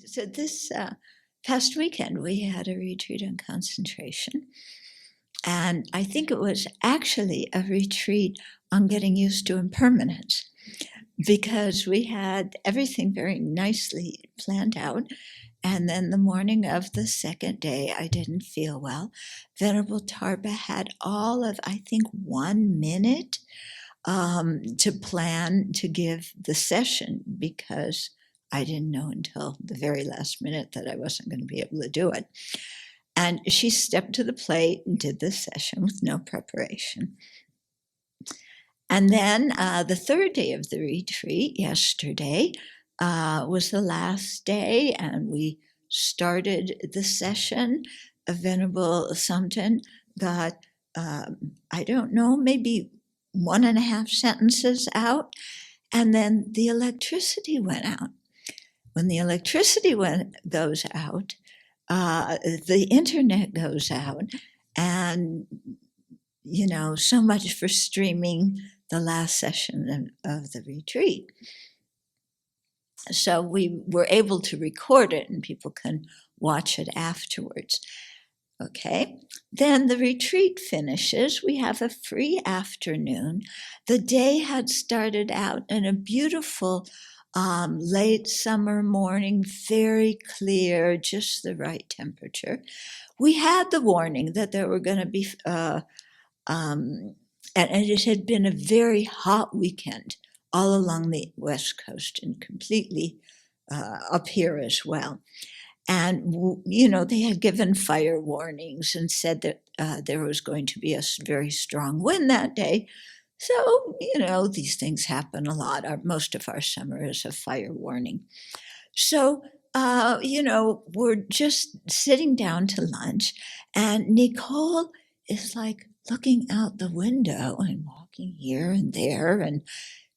So this past weekend, we had a retreat on concentration. And I think it was actually a retreat on getting used to impermanence because we had everything very nicely planned out. And then the morning of the second day, I didn't feel well. Venerable Tarpa had all of, I think, 1 minute to plan to give the session because I didn't know until the very last minute that I wasn't going to be able to do it. And she stepped to the plate and did the session with no preparation. And then the third day of the retreat, yesterday, was the last day, and we started the session. Venerable Samten got, I don't know, maybe 1.5 sentences out, and then the electricity went out. When the electricity goes out, the internet goes out, and so much for streaming the last session of the retreat. So we were able to record it, and people can watch it afterwards. Okay, then the retreat finishes. We have a free afternoon. The day had started out in a beautiful late summer morning, very clear, just the right temperature. We had the warning that there were going to be, and it had been a very hot weekend all along the West Coast and completely up here as well. And, they had given fire warnings and said that there was going to be a very strong wind that day. So, these things happen a lot. Most of our summer is a fire warning. So, we're just sitting down to lunch, and Nicole is like looking out the window and walking here and there, and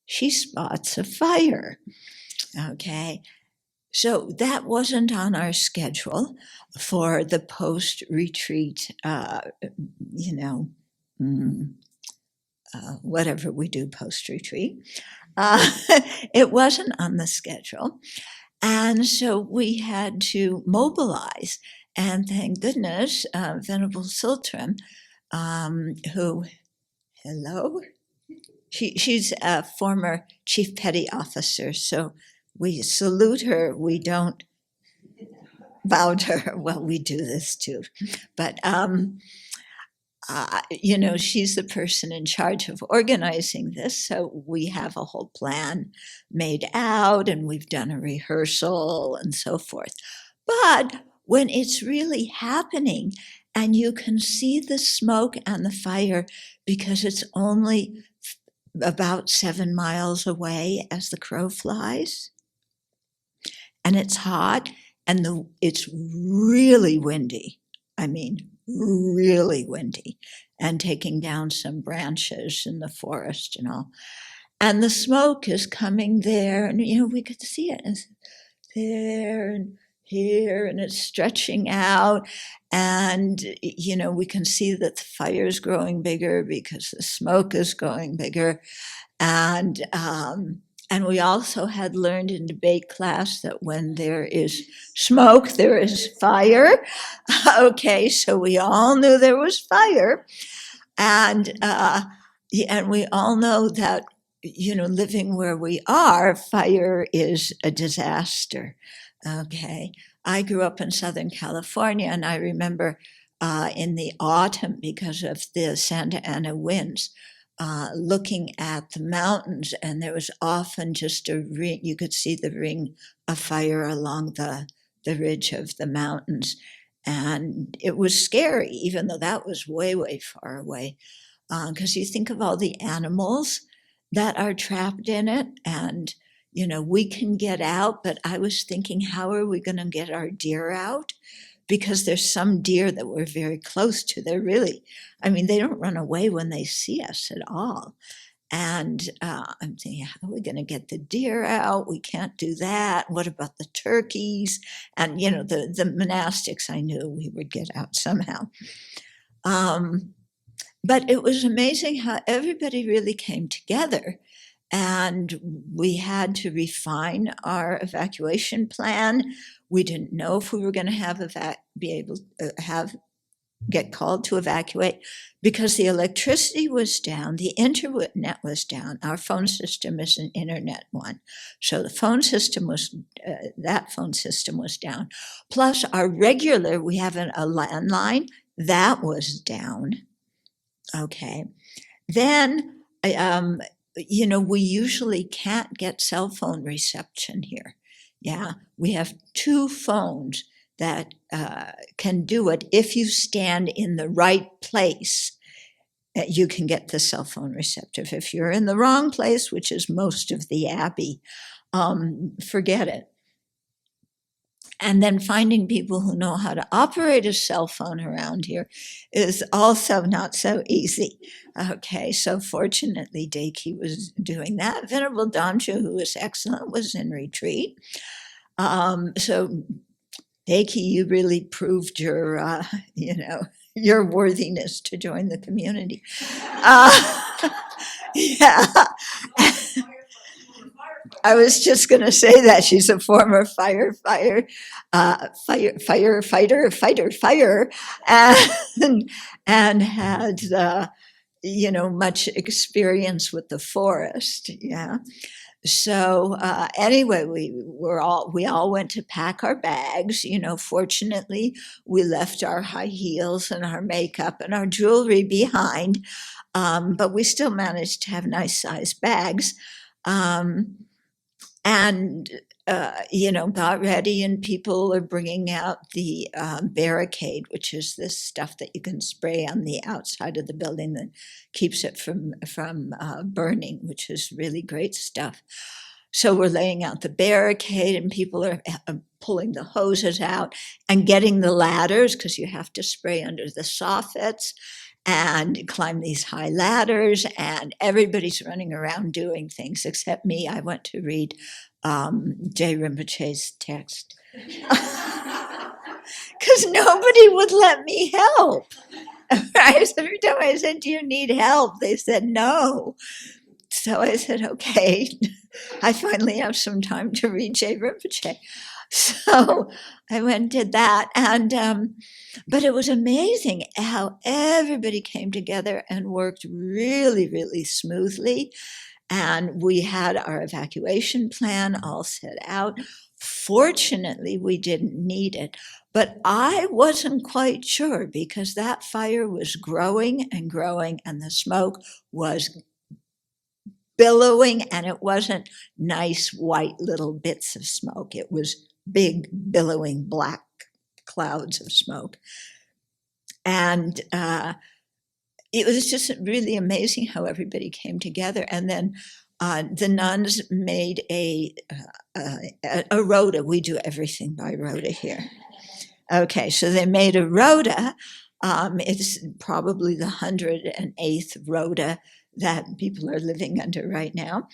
she spots a fire. Okay. So that wasn't on our schedule for the post-retreat, whatever we do post-retreat. It wasn't on the schedule. And so we had to mobilize. And thank goodness, Venerable Sultram, who, hello? She's a former chief petty officer, so we salute her. We don't bow to her. Well, we do this too. But, she's the person in charge of organizing this. So we have a whole plan made out, and we've done a rehearsal and so forth. But when it's really happening and you can see the smoke and the fire because it's only about 7 miles away as the crow flies, and it's hot, and it's really windy. I mean, really windy, and taking down some branches in the forest and all. And the smoke is coming there, and, we could see it. It's there and here, and it's stretching out. And, we can see that the fire is growing bigger because the smoke is going bigger. And we also had learned in debate class that when there is smoke, there is fire. Okay, so we all knew there was fire. And we all know that, living where we are, fire is a disaster. Okay, I grew up in Southern California, and I remember in the autumn, because of the Santa Ana winds, looking at the mountains, and there was often just a ring. You could see the ring of fire along the ridge of the mountains. And it was scary, even though that was way, way far away. Because you think of all the animals that are trapped in it, and, we can get out, but I was thinking, how are we going to get our deer out? Because there's some deer that we're very close to. They're really, they don't run away when they see us at all. And I'm thinking, how are we going to get the deer out? We can't do that. What about the turkeys? And, the monastics, I knew we would get out somehow. But it was amazing how everybody really came together. and we had to refine our evacuation plan. We didn't know if we were going to be able to get called to evacuate because the electricity was down, the internet was down. Our phone system is an internet one, so the phone system was that phone system was down. Plus, our regular, we have a landline that was down. Okay, then we usually can't get cell phone reception here. Yeah, we have two phones that can do it. If you stand in the right place, you can get the cell phone receptive. If you're in the wrong place, which is most of the Abbey, forget it. And then finding people who know how to operate a cell phone around here is also not so easy. Okay, so fortunately, Daki was doing that. Venerable Damju, who was excellent, was in retreat. So Daki, you really proved your, your worthiness to join the community. Yeah. I was just going to say that she's a former firefighter, and had much experience with the forest. Yeah. So anyway, we all went to pack our bags. Fortunately, we left our high heels and our makeup and our jewelry behind, but we still managed to have nice sized bags. And got ready, and people are bringing out the barricade, which is this stuff that you can spray on the outside of the building that keeps it from burning, which is really great stuff. So we're laying out the barricade, and people are pulling the hoses out and getting the ladders, because you have to spray under the soffits and climb these high ladders, and everybody's running around doing things except me. I went to read Jay Rinpoche's text because nobody would let me help. Right? Every time I said, "Do you need help?" they said no. So I said, "Okay." I finally have some time to read Jay Rinpoche. So I went and did that, and but it was amazing how everybody came together and worked really, really smoothly. And we had our evacuation plan all set out. Fortunately, we didn't need it, but I wasn't quite sure because that fire was growing and growing, and the smoke was billowing, and it wasn't nice white little bits of smoke. It was big, billowing black clouds of smoke. And it was just really amazing how everybody came together. And then the nuns made a rota. We do everything by rota here. Okay, so they made a rota. It's probably the 108th rota that people are living under right now.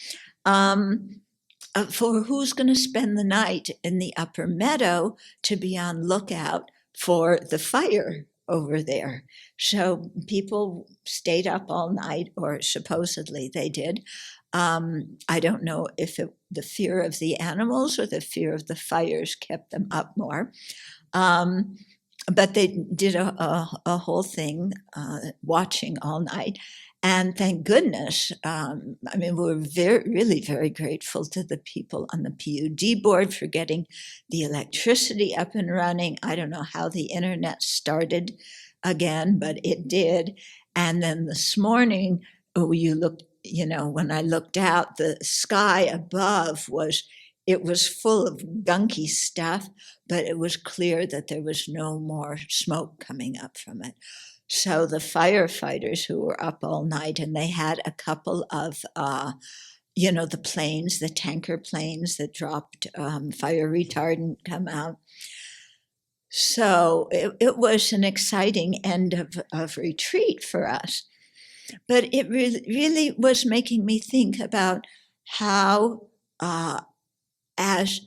For who's going to spend the night in the upper meadow to be on lookout for the fire over there. So people stayed up all night, or supposedly they did. I don't know if the fear of the animals or the fear of the fires kept them up more. But they did a whole thing, watching all night. And thank goodness, we're really very grateful to the people on the PUD board for getting the electricity up and running. I don't know how the internet started again, but it did. And then this morning, when I looked out, the sky above was full of gunky stuff, but it was clear that there was no more smoke coming up from it. So the firefighters who were up all night, and they had a couple of, the planes, the tanker planes that dropped fire retardant, come out. So it was an exciting end of retreat for us. But it really was making me think about how, as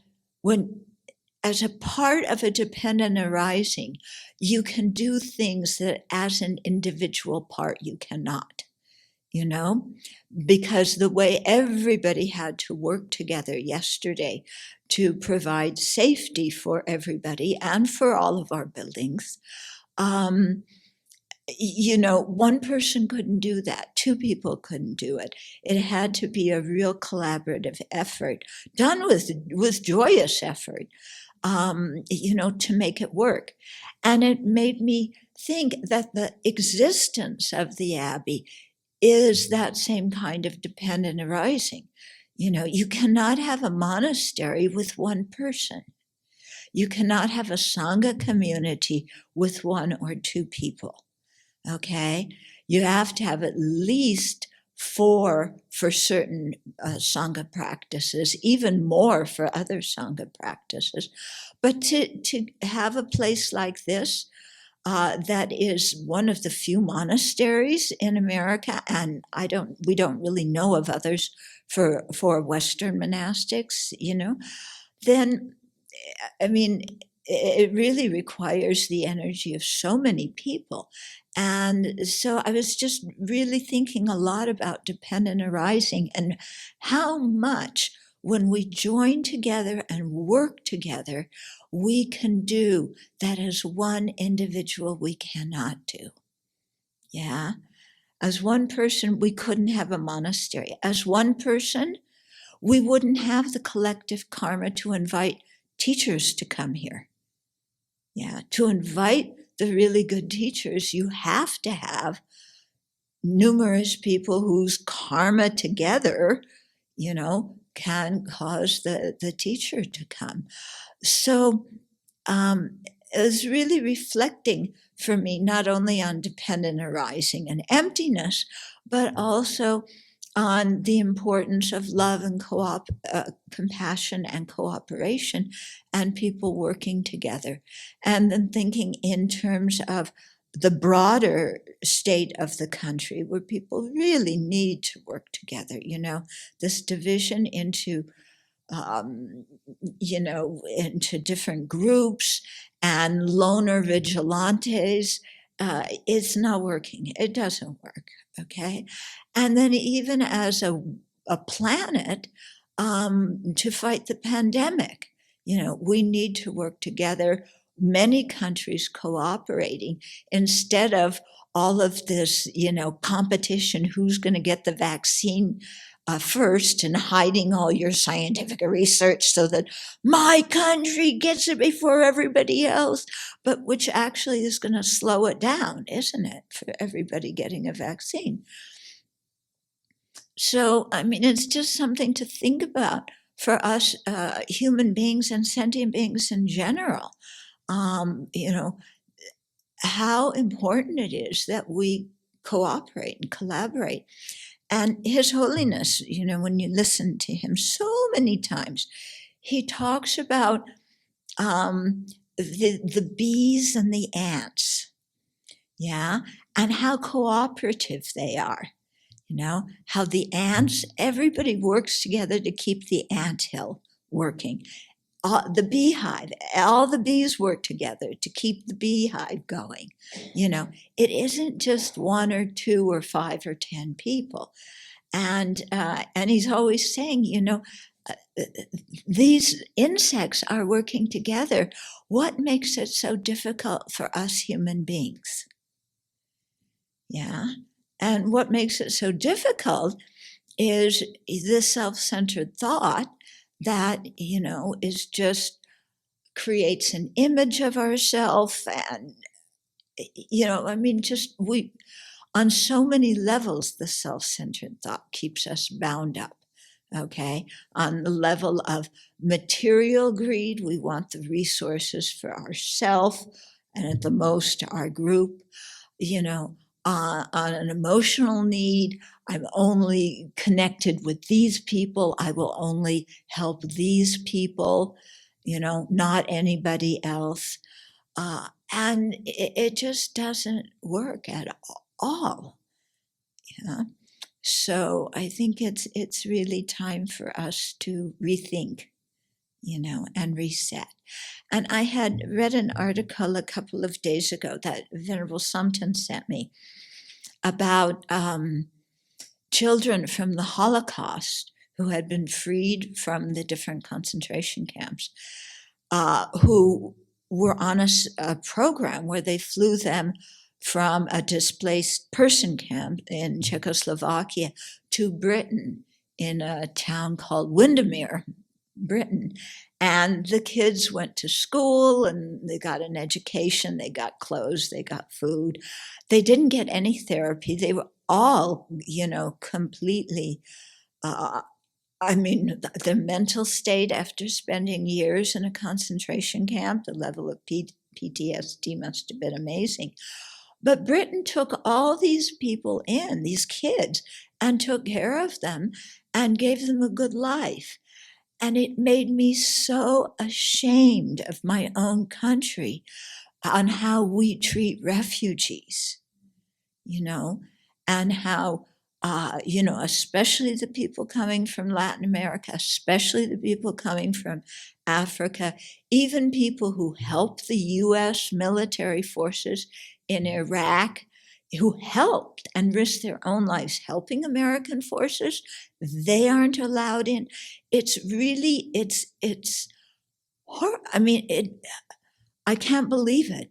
a part of a dependent arising, you can do things that as an individual part you cannot. because the way everybody had to work together yesterday to provide safety for everybody and for all of our buildings. One person couldn't do that. Two people couldn't do it. It had to be a real collaborative effort, done with joyous effort, to make it work. And it made me think that the existence of the Abbey is that same kind of dependent arising. You cannot have a monastery with one person. You cannot have a Sangha community with one or two people. Okay? You have to have at least four for certain Sangha practices, even more for other Sangha practices. But to have a place like this, that is one of the few monasteries in America, and we don't really know of others for Western monastics, then, I mean, it really requires the energy of so many people. And so I was just really thinking a lot about dependent arising and how much when we join together and work together, we can do that as one individual we cannot do. Yeah. As one person, we couldn't have a monastery. As one person, we wouldn't have the collective karma to invite teachers to come here. Yeah. To invite the really good teachers, you have to have numerous people whose karma together, can cause the teacher to come. So it was really reflecting for me not only on dependent arising and emptiness, but also on the importance of love and compassion and cooperation and people working together. And then thinking in terms of the broader state of the country where people really need to work together, this division into into different groups and loner vigilantes, it's not working. It doesn't work. Okay. And then even as a planet, to fight the pandemic, we need to work together, many countries cooperating instead of all of this, competition, who's going to get the vaccine first and hiding all your scientific research so that my country gets it before everybody else, but which actually is going to slow it down, isn't it, for everybody getting a vaccine? So, it's just something to think about for us human beings and sentient beings in general. How important it is that we cooperate and collaborate. And His Holiness, when you listen to him so many times, he talks about the bees and the ants, yeah, and how cooperative they are. How the ants, everybody works together to keep the anthill working. The beehive, all the bees work together to keep the beehive going. It isn't just one or two or 5 or 10 people. And he's always saying, these insects are working together. What makes it so difficult for us human beings? Yeah. And what makes it so difficult is the self-centered thought that, is just creates an image of ourselves. And, we, on so many levels, the self-centered thought keeps us bound up. Okay. On the level of material greed, we want the resources for ourselves and at the most our group. On an emotional need, I'm only connected with these people. I will only help these people, not anybody else. And it just doesn't work at all. Yeah. So I think it's really time for us to rethink, and reset. And I had read an article a couple of days ago that Venerable Samten sent me about children from the Holocaust who had been freed from the different concentration camps, who were on a program where they flew them from a displaced person camp in Czechoslovakia to Britain in a town called Windermere, Britain. And the kids went to school and they got an education, they got clothes, they got food. They didn't get any therapy. They were all, completely, the mental state after spending years in a concentration camp, the level of PTSD must have been amazing. But Britain took all these people in, these kids, and took care of them and gave them a good life. And it made me so ashamed of my own country on how we treat refugees, and how, especially the people coming from Latin America, especially the people coming from Africa, even people who helped the US military forces in Iraq, who helped and risked their own lives helping American forces, they aren't allowed in. It's really, it's horrible. I can't believe it.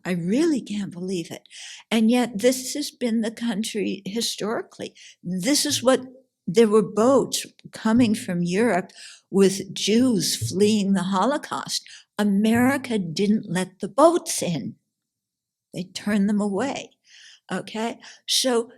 I really can't believe it. And yet this has been the country historically. This is what, there were boats coming from Europe with Jews fleeing the Holocaust. America didn't let the boats in. They turned them away. Okay, so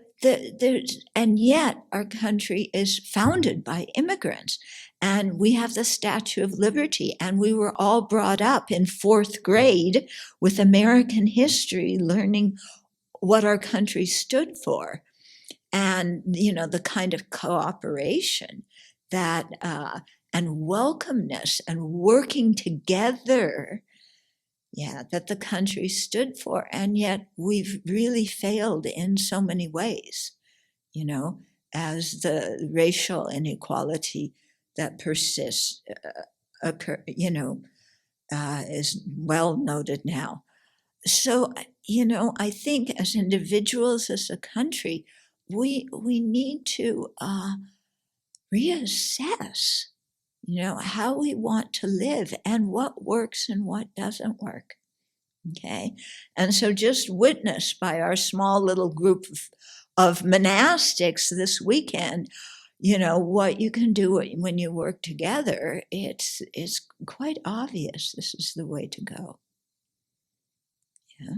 and yet our country is founded by immigrants, and we have the Statue of Liberty, and we were all brought up in 4th grade with American history, learning what our country stood for, and the kind of cooperation that and welcomeness and working together, that the country stood for. And yet we've really failed in so many ways, as the racial inequality that persists is well noted now. So, I think as individuals, as a country, we need to reassess how we want to live and what works and what doesn't work. Okay. And so just witnessed by our small little group of monastics this weekend, what you can do when you work together, it's quite obvious this is the way to go. Yeah.